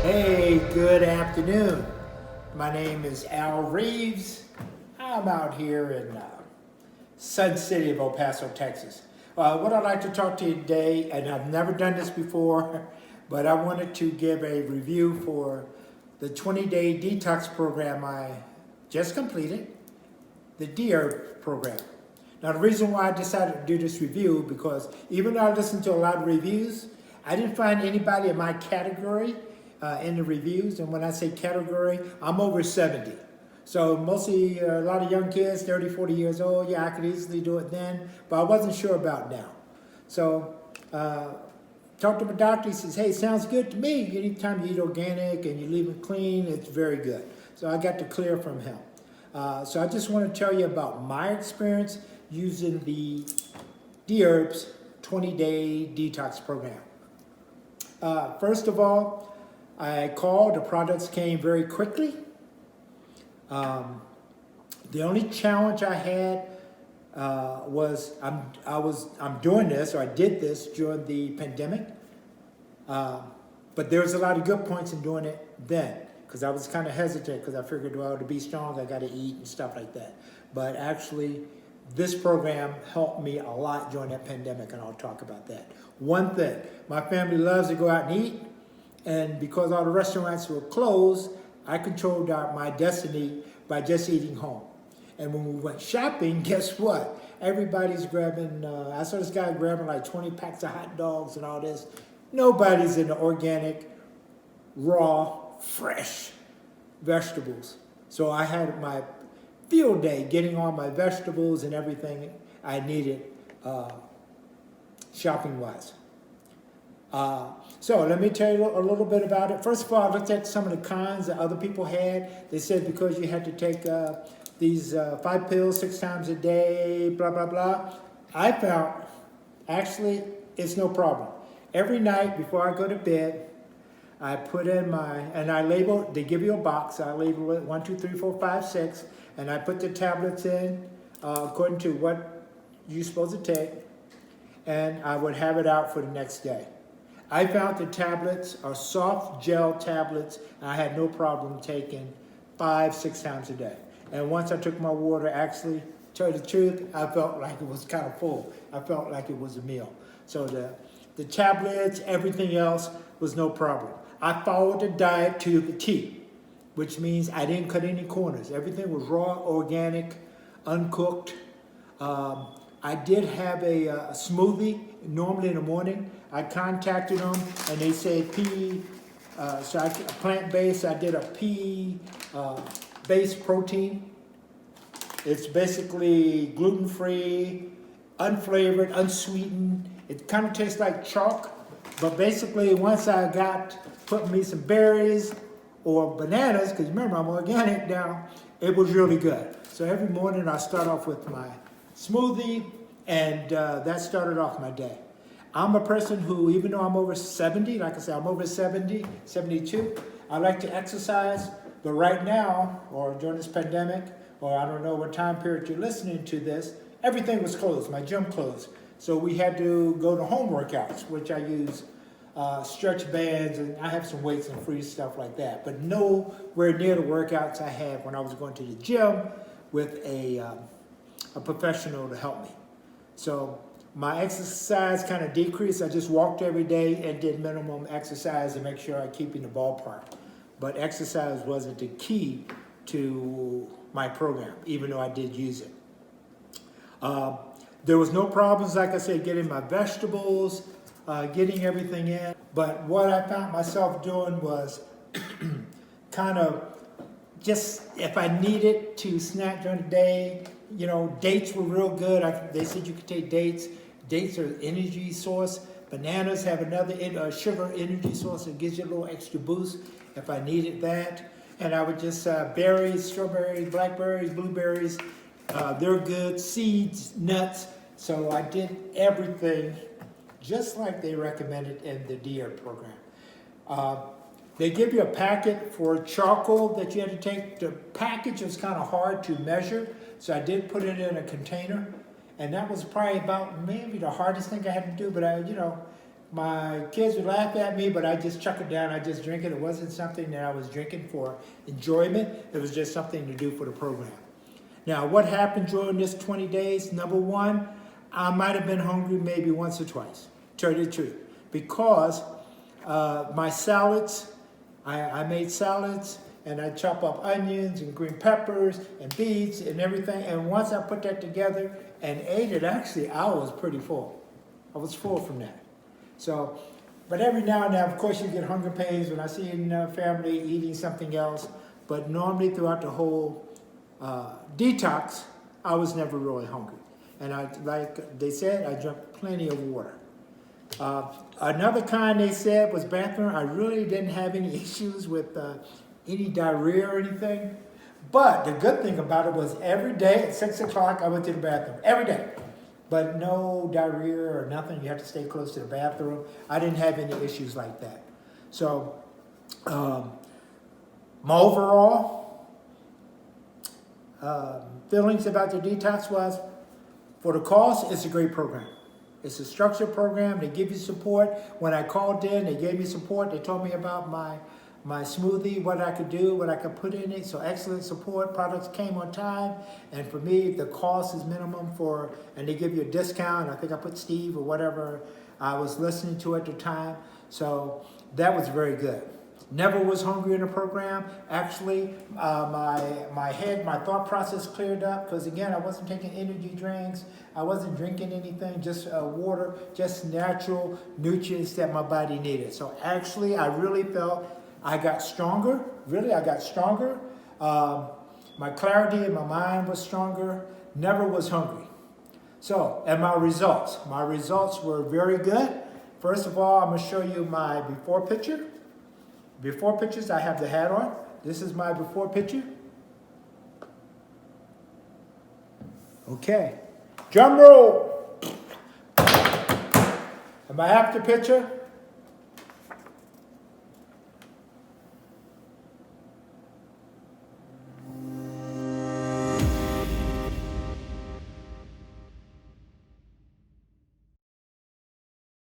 Hey, good afternoon. My name is Al Reeves. I'm out here in Sun City of El Paso, Texas. What I'd like to talk to you today, and I've never done this before, but I wanted to give a review for the 20-day detox program I just completed, the Dherbs program. Now, the reason why I decided to do this review, because even though I listened to a lot of reviews, I didn't find anybody in my category in the reviews. And when I say category, I'm over 70. So mostly a lot of young kids, 30, 40 years old. Yeah, I could easily do it then, but I wasn't sure about now. So talked to my doctor. He says, hey, sounds good to me. Anytime you eat organic and you leave it clean, it's very good. So I got the clear from him. So I just want to tell you about my experience using the Dherbs 20-day detox program. First of all, I called. The products came very quickly. The only challenge I had was I'm doing this, or I did this during the pandemic. But there was a lot of good points in doing it then, because I was kind of hesitant, because I figured, well, to be strong, I got to eat and stuff like that. But actually, this program helped me a lot during that pandemic, and I'll talk about that. One thing, my family loves to go out and eat, and because all the restaurants were closed, I controlled my destiny by just eating home. And when we went shopping, guess what? Everybody's grabbing, I saw this guy grabbing like 20 packs of hot dogs and all this. Nobody's in the organic, raw, fresh vegetables. So I had my field day getting all my vegetables and everything I needed shopping-wise. So let me tell you a little bit about it. First of all, I looked at some of the cons that other people had. They said because you had to take these 5 pills 6 times a day, blah, blah, blah. I found, actually, it's no problem. Every night before I go to bed, I put in and I label, they give you a box, I label it 1, 2, 3, 4, 5, 6, and I put the tablets in according to what you're supposed to take, and I would have it out for the next day. I found the tablets are soft gel tablets, and I had no problem taking 5, 6 times a day. And once I took my water, actually, to tell you the truth, I felt like it was kind of full. I felt like it was a meal. So the tablets, everything else was no problem. I followed the diet to the T, which means I didn't cut any corners. Everything was raw, organic, uncooked. I did have a smoothie normally in the morning. I contacted them and they said plant-based. I did a pea-based protein. It's basically gluten-free, unflavored, unsweetened. It kind of tastes like chalk, but basically once I put me some berries or bananas, because remember I'm organic now, it was really good. So every morning I start off with my smoothie, and that started off my day. I'm a person who, even though I'm over 70, like I said, I'm over 70, 72, I like to exercise, but right now, or during this pandemic, or I don't know what time period you're listening to this, everything was closed, my gym closed. So we had to go to home workouts, which I use stretch bands, and I have some weights and free stuff like that, but nowhere near the workouts I had when I was going to the gym with a professional to help me. So my exercise kind of decreased. I just walked every day and did minimum exercise to make sure I keep in the ballpark. But exercise wasn't the key to my program, even though I did use it. There was no problems, like I said, getting my vegetables, getting everything in. But what I found myself doing was kind of just, if I needed to snack during the day, dates were real good. They said you could take dates. Dates are an energy source. Bananas have another sugar energy source that gives you a little extra boost if I needed that. And I would just, berries, strawberries, blackberries, blueberries, they're good. Seeds, nuts. So I did everything just like they recommended in the Dherbs program. They give you a packet for charcoal that you had to take. The package was kind of hard to measure, so I did put it in a container, and that was probably about maybe the hardest thing I had to do, but my kids would laugh at me, but I just chuck it down. I just drink it. It wasn't something that I was drinking for enjoyment. It was just something to do for the program. Now, what happened during this 20 days? Number one, I might have been hungry maybe once or twice, to tell you the truth, because my salads, I made salads, and I chop up onions and green peppers and beets and everything. And once I put that together and ate it, actually, I was pretty full. I was full from that. So, but every now and then, of course, you get hunger pains when I see family eating something else. But normally throughout the whole detox, I was never really hungry. And like they said, I drank plenty of water. Another kind they said was bathroom. I really didn't have any issues with any diarrhea or anything. But the good thing about it was every day at 6 o'clock, I went to the bathroom. Every day. But no diarrhea or nothing. You have to stay close to the bathroom. I didn't have any issues like that. So, my overall feelings about the detox was, for the cost, it's a great program. It's a structured program. They give you support. When I called in, they gave me support. They told me about my smoothie, what I could do, what I could put in it. So excellent support. Products came on time. And for me, the cost is minimum and they give you a discount. I think I put Steve or whatever I was listening to at the time. So that was very good. Never was hungry in the program. Actually, my thought process cleared up because, again, I wasn't taking energy drinks. I wasn't drinking anything, just water, just natural nutrients that my body needed. So actually, I really felt I got stronger. Really, I got stronger. My clarity in my mind was stronger. Never was hungry. So, and my results. My results were very good. First of all, I'm going to show you my before picture. Before pictures, I have the hat on. This is my before picture. Okay. Drum roll. And my after picture.